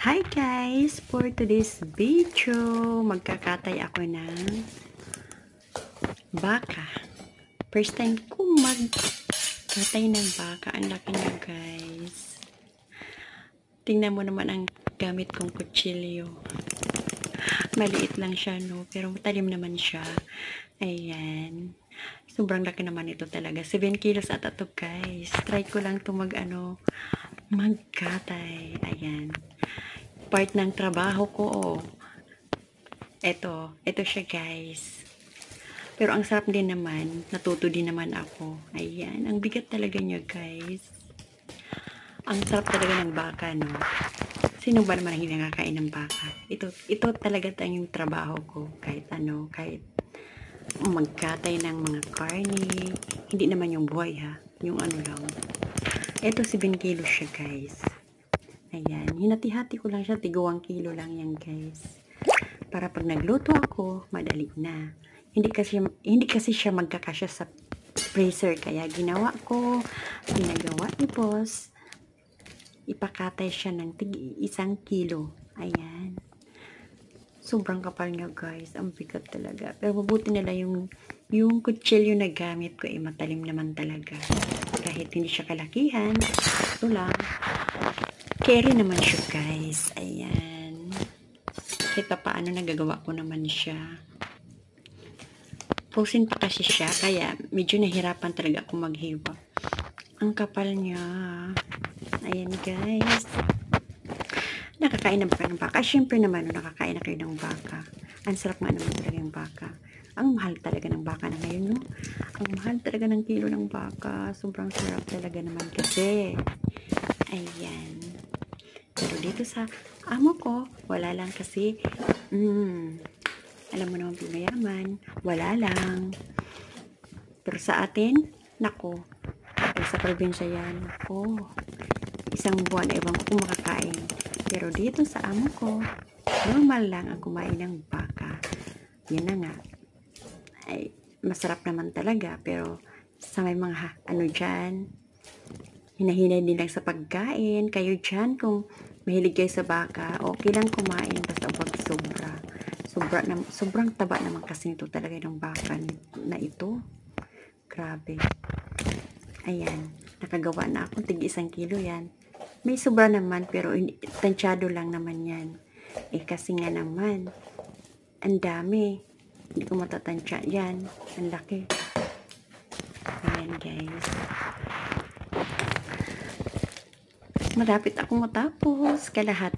Hi guys! For today's video, magkakatay ako ng baka. First time ko magkatay ng baka. Ang laki niya guys. Tingnan mo naman ang gamit kong kutsilyo. Maliit lang siya no, pero matalim naman siya. Ayan. Sobrang laki naman ito talaga. 7 kilos ata to guys. Try ko lang ito magkatay. Ayan. Part ng trabaho ko, oh. Ito siya guys. Pero ang sarap din naman, natuto din naman ako. Ayan, ang bigat talaga niya guys. Ang sarap talaga ng baka, no? Sino ba naman ang hindi nakakain ng baka? Ito talaga yung trabaho ko. Kahit magkatay ng mga karne. Hindi naman yung buhay ha. Yung ano lang. Ito 7 kilos siya guys. Ayan, hinati-hati ko lang siya, tigawang kilo lang yan guys. Para pag nagluto ako, madali na. Hindi kasi siya magkakasya sa freezer, kaya ginagawa ni boss, ipakatay siya ng isang kilo. Ayan. Sobrang kapal niya guys, ang bigat talaga. Pero mabuti nila yung kutsilyo na gamit ko, matalim naman talaga. Kahit hindi siya kalakihan, ito lang. Carry naman siya guys. Ayan. Kahit paano nagagawa ko naman siya. Frozen pa kasi siya. Kaya medyo nahirapan talaga ako maghiwa. Ang kapal niya. Ayan guys. Nakakain na ba kayo ng baka? Siyempre naman nakakain na kayo ng baka. Ang sarap nga naman talaga yung baka. Ang mahal talaga ng baka na ngayon, no? Ang mahal talaga ng kilo ng baka. Sobrang sarap talaga naman kasi. Ayan. Pero dito sa amo ko, wala lang kasi, alam mo naman pinayaman, wala lang. Pero sa atin, nako, sa probinsya yan, nako, isang buwan, ewan ko kung makakain. Pero dito sa amo ko, normal lang ang kumain ng baka. Yan na nga. Ay, masarap naman talaga, pero sa may mga, dyan, hinahinay din lang sa pagkain. Kayo dyan, kung mahilig kayo sa baka, okay lang kumain, basta wag sobra. Sobrang taba naman kasi ito talaga ng baka na ito. Grabe. Ayan, nakagawa na ako, tig 1 kilo yan. May sobra naman, pero tansyado lang naman yan. Kasi nga naman, ang dami. Hindi ko matatansya yan. Ang laki. Ayan guys. Malapit ako matapos. Kalahati